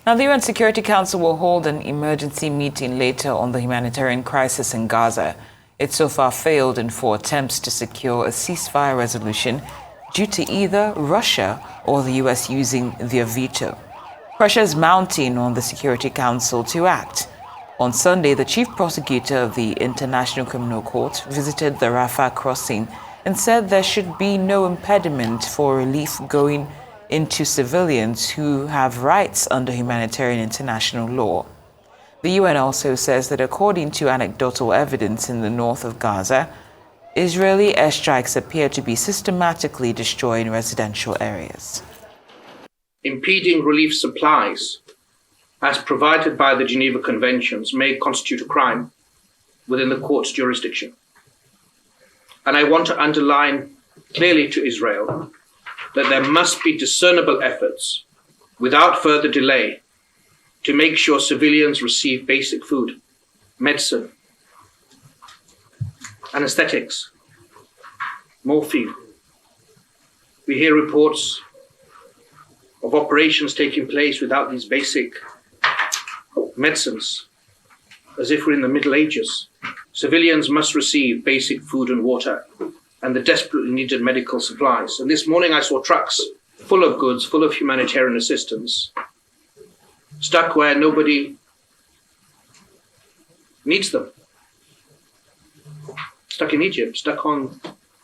Now, the UN Security Council will hold an emergency meeting later on the humanitarian crisis in Gaza. It so far failed in 4 attempts to secure a ceasefire resolution due to either Russia or the US using their veto. Pressure is mounting on the Security Council to act. On Sunday, the chief prosecutor of the International Criminal Court visited the Rafah crossing and said there should be no impediment for relief going into civilians who have rights under humanitarian international law. The UN also says that according to anecdotal evidence in the north of Gaza, Israeli airstrikes appear to be systematically destroying residential areas. Impeding relief supplies, as provided by the Geneva Conventions, may constitute a crime within the court's jurisdiction. And I want to underline clearly to Israel that there must be discernible efforts without further delay to make sure civilians receive basic food, medicine, anesthetics, morphine. We hear reports of operations taking place without these basic medicines, as if we're in the Middle Ages. Civilians must receive basic food and water and the desperately needed medical supplies. And this morning I saw trucks full of goods, full of humanitarian assistance, stuck where nobody needs them. Stuck in Egypt, stuck on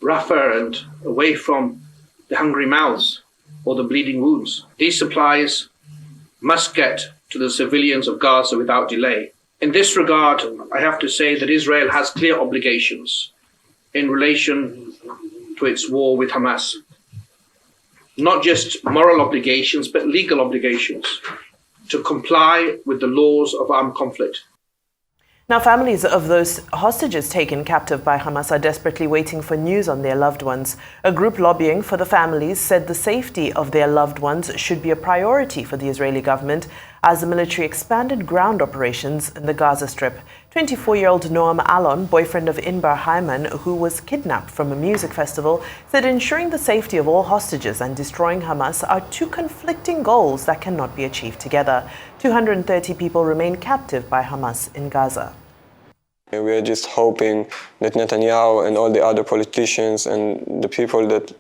Rafah and away from the hungry mouths or the bleeding wounds. These supplies must get to the civilians of Gaza without delay. In this regard, I have to say that Israel has clear obligations in relation to its war with Hamas. Not just moral obligations, but legal obligations to comply with the laws of armed conflict. Now, families of those hostages taken captive by Hamas are desperately waiting for news on their loved ones. A group lobbying for the families said the safety of their loved ones should be a priority for the Israeli government as the military expanded ground operations in the Gaza Strip. 24-year-old Noam Alon, boyfriend of Inbar Hyman, who was kidnapped from a music festival, said ensuring the safety of all hostages and destroying Hamas are two conflicting goals that cannot be achieved together. 230 people remain captive by Hamas in Gaza. We are just hoping that Netanyahu and all the other politicians and the people that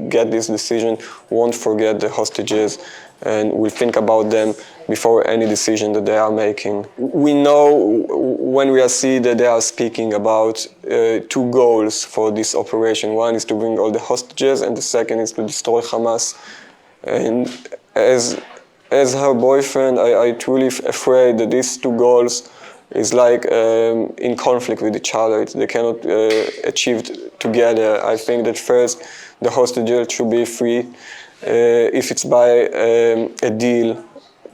get this decision won't forget the hostages and will think about them before any decision that they are making. We know when we see that they are speaking about 2 goals for this operation. One is to bring all the hostages and the second is to destroy Hamas. And as her boyfriend, I truly afraid that these 2 goals is like in conflict with each other. They cannot achieve together. I think that first the hostages should be free if it's by a deal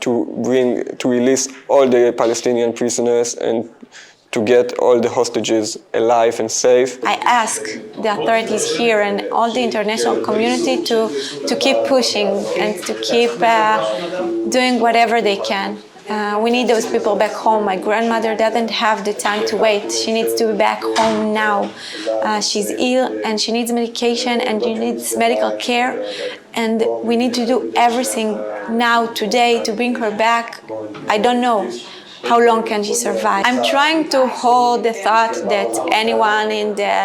to release all the Palestinian prisoners and to get all the hostages alive and safe. I ask the authorities here and all the international community to keep pushing and to keep doing whatever they can. We need those people back home. My grandmother doesn't have the time to wait. She needs to be back home now. She's ill and she needs medication and she needs medical care. And we need to do everything now, today, to bring her back. I don't know how long can she survive. I'm trying to hold the thought that anyone in the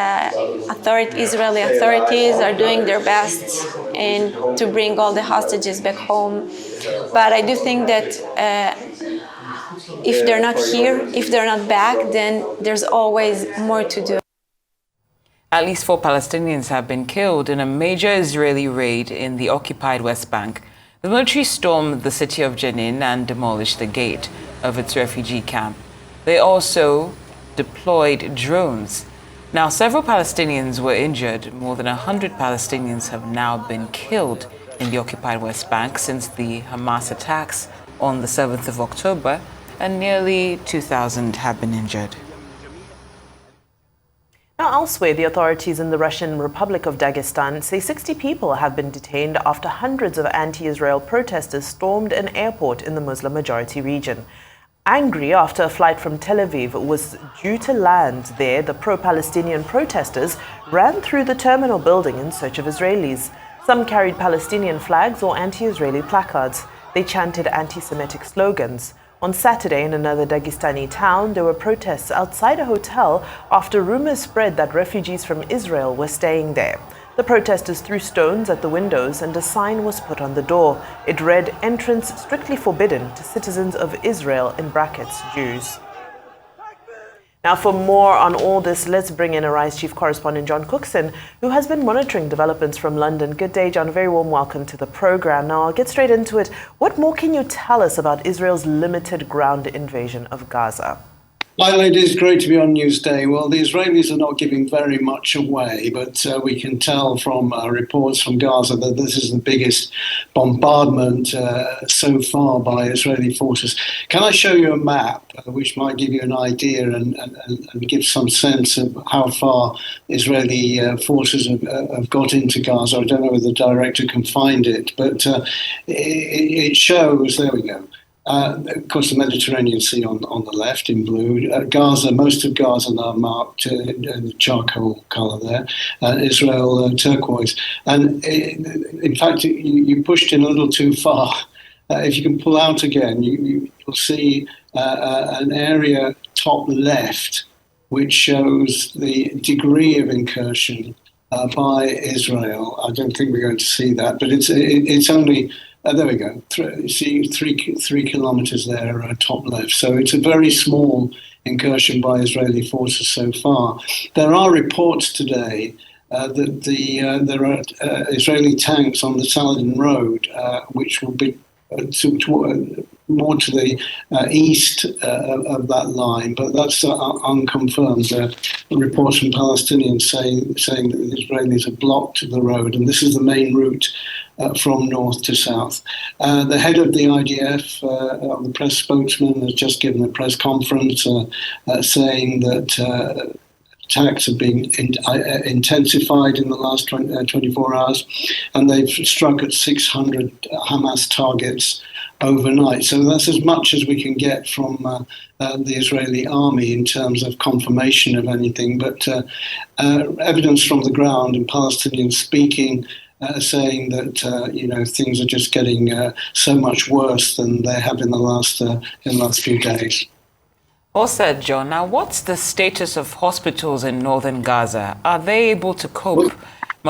Israeli authorities are doing their best to bring all the hostages back home. But I do think that if they're not here, if they're not back, then there's always more to do. At least 4 Palestinians have been killed in a major Israeli raid in the occupied West Bank. The military stormed the city of Jenin and demolished the gate of its refugee camp. They also deployed drones. Now, several Palestinians were injured. More than 100 Palestinians have now been killed in the occupied West Bank since the Hamas attacks on the 7th of October, and nearly 2,000 have been injured. Now, elsewhere, the authorities in the Russian Republic of Dagestan say 60 people have been detained after hundreds of anti-Israel protesters stormed an airport in the Muslim-majority region. Angry after a flight from Tel Aviv was due to land there, the pro-Palestinian protesters ran through the terminal building in search of Israelis. Some carried Palestinian flags or anti-Israeli placards. They chanted anti-Semitic slogans. On Saturday, in another Dagestani town, there were protests outside a hotel after rumors spread that refugees from Israel were staying there. The protesters threw stones at the windows and a sign was put on the door. It read, "Entrance strictly forbidden to citizens of Israel," in brackets, Jews. Now, for more on all this, let's bring in Arise Chief Correspondent John Cookson, who has been monitoring developments from London. Good day, John. A very warm welcome to the program. Now, I'll get straight into it. What more can you tell us about Israel's limited ground invasion of Gaza? Hi, ladies. Great to be on Newsday. Well, the Israelis are not giving very much away, but we can tell from reports from Gaza that this is the biggest bombardment so far by Israeli forces. Can I show you a map which might give you an idea and give some sense of how far Israeli forces have got into Gaza? I don't know whether the director can find it, but it shows, there we go. Of course, the Mediterranean Sea on the left in blue. Gaza, most of Gaza now marked in the charcoal colour there. Israel, turquoise. And in fact, you pushed in a little too far. If you can pull out again, you'll see an area top left which shows the degree of incursion by Israel. I don't think we're going to see that, but it's only... there we go. You see 3 kilometres there, top left. So it's a very small incursion by Israeli forces so far. There are reports today that there are Israeli tanks on the Saladin Road, which will be more to the east of that line, but that's unconfirmed. Reports from Palestinians saying that the Israelis have blocked the road, and this is the main route from north to south. The head of the IDF, the press spokesman, has just given a press conference saying that attacks have been intensified in the last 24 hours, and they've struck at 600 Hamas targets overnight. So that's as much as we can get from the Israeli army in terms of confirmation of anything, but evidence from the ground and Palestinians speaking, saying that things are just getting so much worse than they have in the last few days. Well said, John. Now, what's the status of hospitals in northern Gaza? Are they able to cope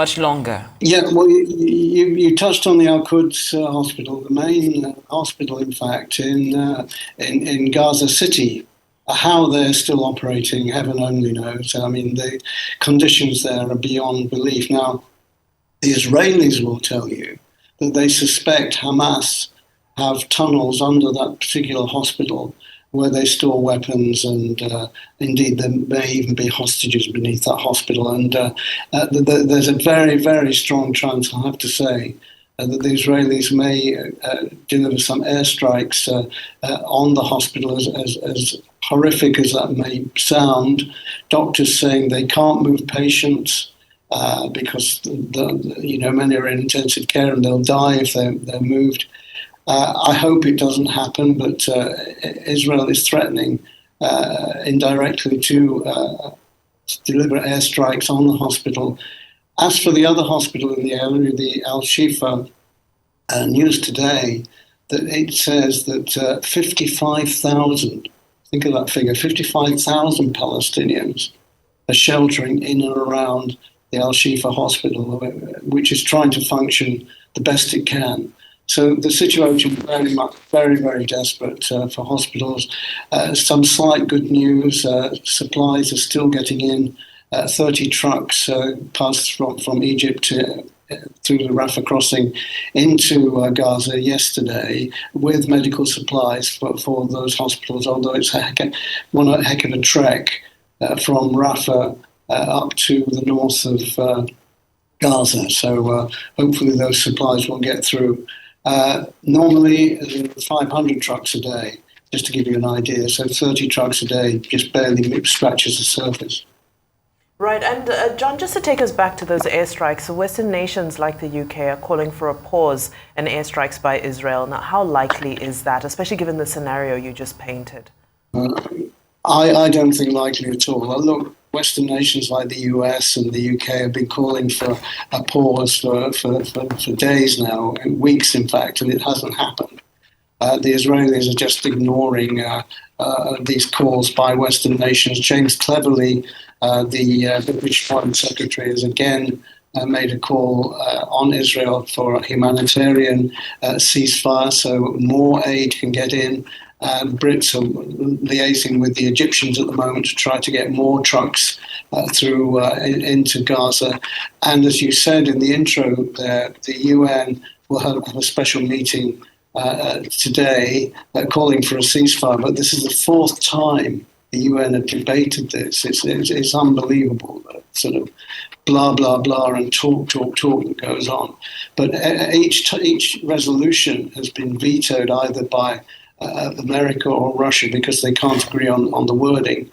much longer? Yeah, well, you touched on the Al-Quds hospital, the main hospital, in fact, in Gaza City. How they're still operating, heaven only knows. I mean, the conditions there are beyond belief. Now, the Israelis will tell you that they suspect Hamas have tunnels under that particular hospital where they store weapons, and indeed there may even be hostages beneath that hospital. And there's a very, very strong chance, I have to say, that the Israelis may deliver some airstrikes on the hospital, as horrific as that may sound. Doctors saying they can't move patients because many are in intensive care and they'll die if they're moved. I hope it doesn't happen, but Israel is threatening indirectly to deliver airstrikes on the hospital. As for the other hospital in the area, the Al-Shifa, news today that it says that 55,000, think of that figure, 55,000 Palestinians are sheltering in and around the Al-Shifa hospital, which is trying to function the best it can. So the situation is very, very desperate for hospitals. Some slight good news, supplies are still getting in. 30 trucks passed from Egypt through the Rafah crossing into Gaza yesterday with medical supplies for those hospitals, although it's one heck of a trek from Rafah up to the north of Gaza. So hopefully those supplies will get through. Normally 500 trucks a day, just to give you an idea. So 30 trucks a day just barely scratches the surface. Right, and John, just to take us back to those airstrikes, Western nations like the UK are calling for a pause in airstrikes by Israel. Now, how likely is that, especially given the scenario you just painted? I don't think likely at all. Look, Western nations like the US and the UK have been calling for a pause for days now, weeks in fact, and it hasn't happened. The Israelis are just ignoring these calls by Western nations. James Cleverly, the British Foreign Secretary, has again made a call on Israel for a humanitarian ceasefire so more aid can get in. Brits are liaising with the Egyptians at the moment to try to get more trucks through into Gaza. And as you said in the intro there, the UN will have a special meeting today calling for a ceasefire. But this is the fourth time the UN have debated this. It's unbelievable, that sort of blah, blah, blah, and talk that goes on. But each resolution has been vetoed either by America or Russia because they can't agree on the wording.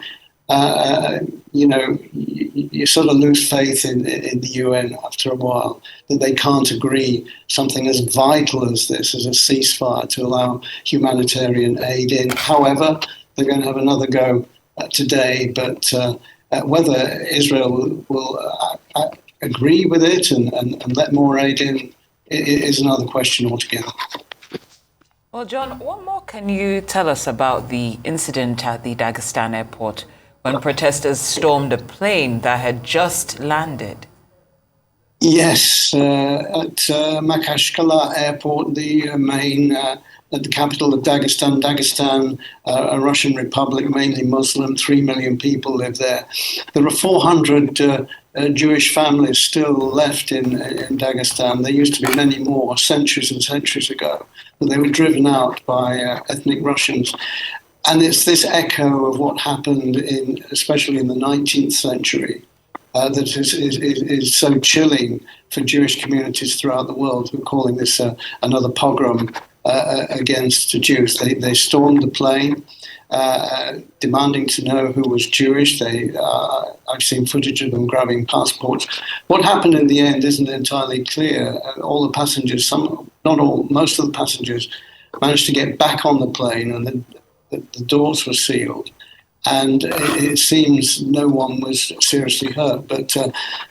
You sort of lose faith in the UN after a while, that they can't agree something as vital as this, as a ceasefire to allow humanitarian aid in. However, they're going to have another go today, but whether Israel will agree with it and let more aid in is another question altogether. Well, John, what more can you tell us about the incident at the Dagestan airport when protesters stormed a plane that had just landed? Yes, at Makashkala airport, the main, the capital of Dagestan. Dagestan, a Russian republic, mainly Muslim, 3 million people live there. There are 400 Jewish families still left in Dagestan. There used to be many more centuries and centuries ago, but they were driven out by ethnic Russians. And it's this echo of what happened especially in the 19th century, that is so chilling for Jewish communities throughout the world. We're calling this another pogrom against the Jews. They stormed the plane, demanding to know who was Jewish. I've seen footage of them grabbing passports. What happened in the end isn't entirely clear. All the passengers, not all, most of the passengers managed to get back on the plane, and the doors were sealed. And it seems no one was seriously hurt. But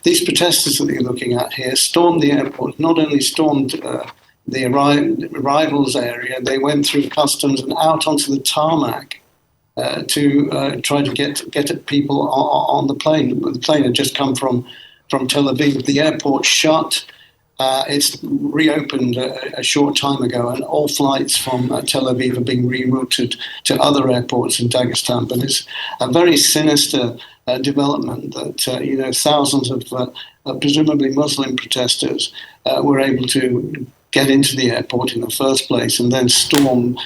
these protesters that you're looking at here stormed the airport, not only stormed the arrivals area, they went through customs and out onto the tarmac to try to get at people on the plane. The plane had just come from Tel Aviv. The airport shut. It's reopened a short time ago, and all flights from Tel Aviv are being rerouted to other airports in Dagestan. But it's a very sinister development that thousands of presumably Muslim protesters were able to get into the airport in the first place and then storm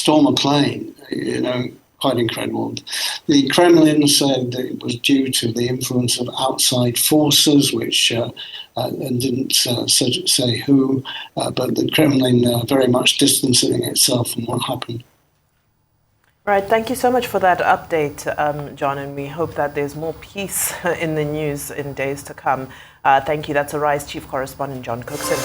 a plane. Quite incredible. The Kremlin said that it was due to the influence of outside forces, which and didn't say who, but the Kremlin very much distancing itself from what happened. Right, thank you so much for that update, John, and we hope that there's more peace in the news in days to come. Thank you. That's Arise Chief Correspondent John Cookson.